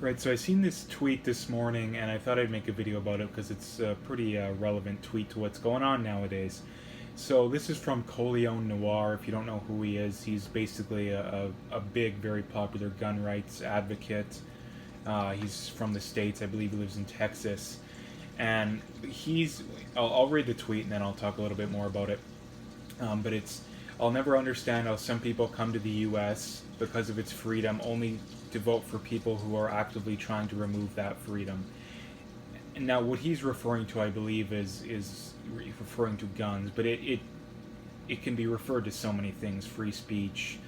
Right, so I seen this tweet this morning and I thought I'd make a video about it because it's a pretty relevant tweet to what's going on nowadays. So this is from Coleon Noir. If you don't know who he is, he's basically a big, very popular gun rights advocate. He's from the States. I believe he lives in Texas. And I'll read the tweet and then I'll talk a little bit more about it. But I'll never understand how some people come to the U.S. because of its freedom only to vote for people who are actively trying to remove that freedom. And now, what he's referring to, I believe, is referring to guns, but it can be referred to so many things: free speech,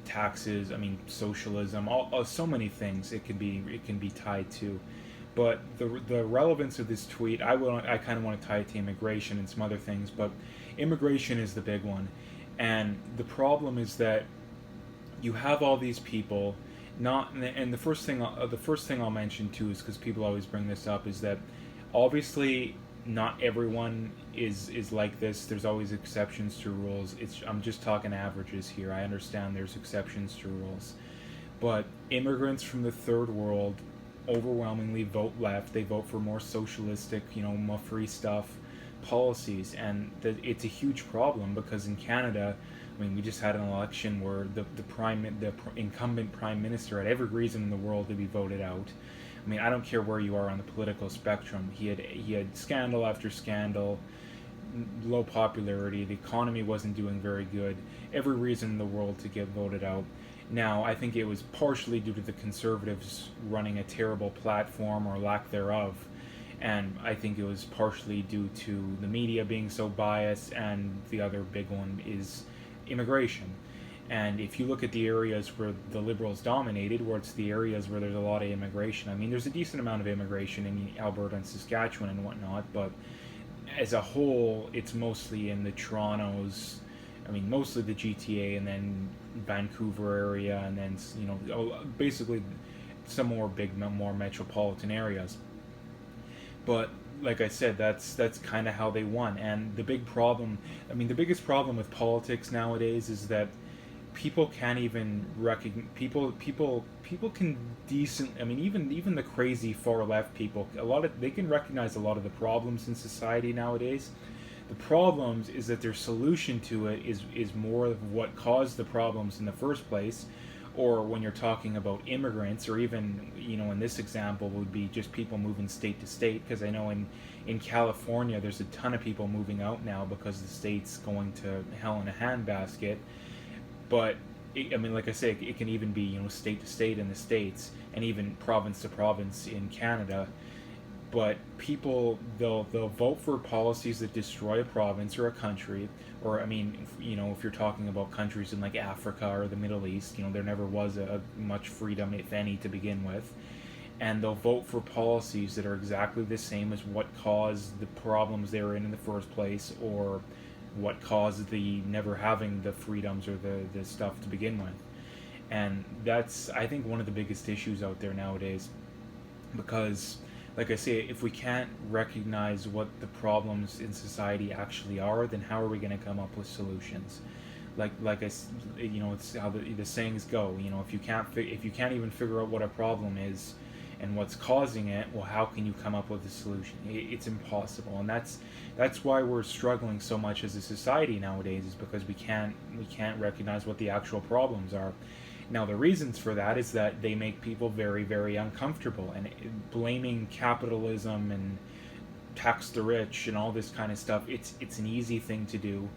taxes. I mean, socialism. So many things it can be tied to. But the relevance of this tweet, I kind of want to tie it to immigration and some other things, but immigration is the big one, and the problem is that you have all these people not and the first thing I'll mention too is because people always bring this up is that obviously not everyone is like this. There's always exceptions to rules. I'm just talking averages here. I understand there's exceptions to rules, but immigrants from the third world overwhelmingly vote left. They vote for more socialistic, more free stuff policies, and it's a huge problem because in Canada, I mean, we just had an election where the incumbent prime minister had every reason in the world to be voted out. I mean, I don't care where you are on the political spectrum. He had scandal after scandal, low popularity. The economy wasn't doing very good. Every reason in the world to get voted out. Now, I think it was partially due to the Conservatives running a terrible platform or lack thereof, and I think it was partially due to the media being so biased, and the other big one is immigration. And if you look at the areas where the Liberals dominated, where it's the areas where there's a lot of immigration, I mean, there's a decent amount of immigration in Alberta and Saskatchewan and whatnot, but as a whole, it's mostly in the Torontos, I mean, mostly the GTA, and then Vancouver area, and then, basically some more metropolitan areas. But like I said, that's kind of how they won. And the big problem, I mean, the biggest problem with politics nowadays is that people can't even recognize people can decent. I mean, even the crazy far left people, they can recognize a lot of the problems in society nowadays. The problems is that their solution to it is more of what caused the problems in the first place, or when you're talking about immigrants, or even, in this example would be just people moving state to state, because I know in California there's a ton of people moving out now because the state's going to hell in a handbasket. But I mean, like I say, it can even be, state to state in the states, and even province to province in Canada. But people, they'll vote for policies that destroy a province or a country, or I mean, if you're talking about countries in like Africa or the Middle East, there never was a much freedom, if any, to begin with, and they'll vote for policies that are exactly the same as what caused the problems they were in the first place, or what caused the never having the freedoms or the stuff to begin with. And that's, I think, one of the biggest issues out there nowadays, because like I say, if we can't recognize what the problems in society actually are, then how are we going to come up with solutions? It's how the sayings go. If you can't even figure out what a problem is and what's causing it, well, how can you come up with a solution? It's impossible, and that's why we're struggling so much as a society nowadays. Is because we can't recognize what the actual problems are. Now, the reasons for that is that they make people very, very uncomfortable, and blaming capitalism and tax the rich and all this kind of stuff, it's an easy thing to do.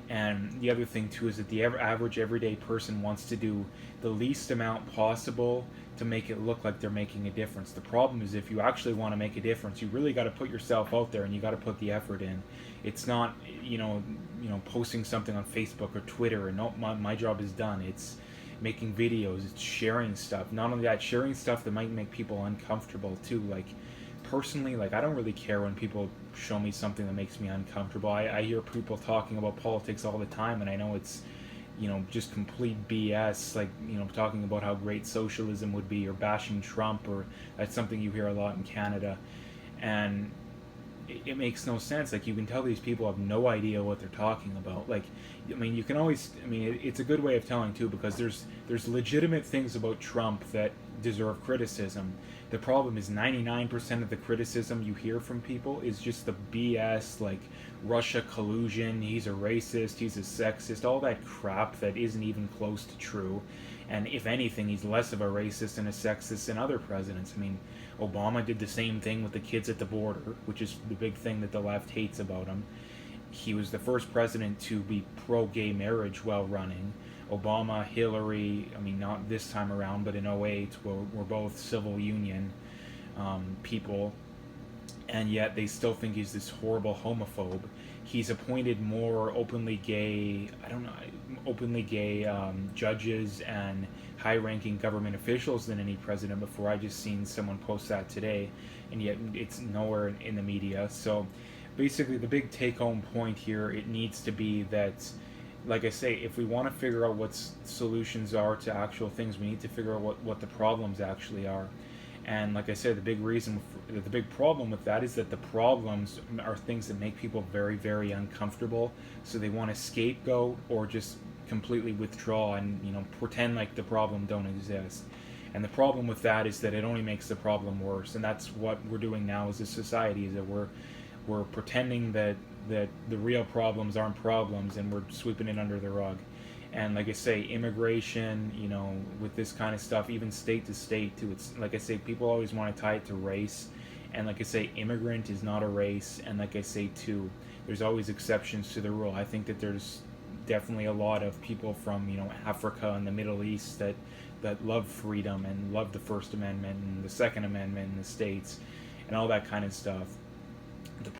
And the other thing too is that the average everyday person wants to do the least amount possible to make it look like they're making a difference. The problem is, if you actually want to make a difference, you really got to put yourself out there and you got to put the effort in. It's not, posting something on Facebook or Twitter and no, my job is done. It's making videos, it's sharing stuff. Not only that, sharing stuff that might make people uncomfortable too. Like, personally, like, I don't really care when people show me something that makes me uncomfortable. I hear people talking about politics all the time, and I know it's, just complete BS, like, talking about how great socialism would be, or bashing Trump, or that's something you hear a lot in Canada. And it makes no sense. Like, you can tell these people have no idea what they're talking about. Like, I mean, you can always, I mean, it's a good way of telling too, because there's legitimate things about Trump that deserve criticism. The problem is 99% of the criticism you hear from people is just the BS, like Russia collusion, he's a racist, he's a sexist, all that crap that isn't even close to true. And if anything, he's less of a racist and a sexist than other presidents. I mean, Obama did the same thing with the kids at the border, which is the big thing that the left hates about him. He was the first president to be pro-gay marriage while running. Obama, Hillary, I mean, not this time around, but in '08, were both civil union people, and yet they still think he's this horrible homophobe. He's appointed more openly gay, I don't know, openly gay judges and high-ranking government officials than any president before. I just seen someone post that today, and yet it's nowhere in the media. So basically, the big take-home point here, it needs to be that, like I say, if we want to figure out what solutions are to actual things, we need to figure out what the problems actually are. And like I said, the big problem with that is that the problems are things that make people very, very uncomfortable. So they want to scapegoat or just completely withdraw and, you know, pretend like the problem don't exist. And the problem with that is that it only makes the problem worse. And that's what we're doing now as a society, is that we're pretending that the real problems aren't problems, and we're sweeping it under the rug. And like I say, immigration, you know, with this kind of stuff, even state to state too, it's like I say, people always want to tie it to race. And like I say, immigrant is not a race. And like I say too, there's always exceptions to the rule. I think that there's definitely a lot of people from, you know, Africa and the Middle East that love freedom and love the First Amendment and the Second Amendment in the States and all that kind of stuff.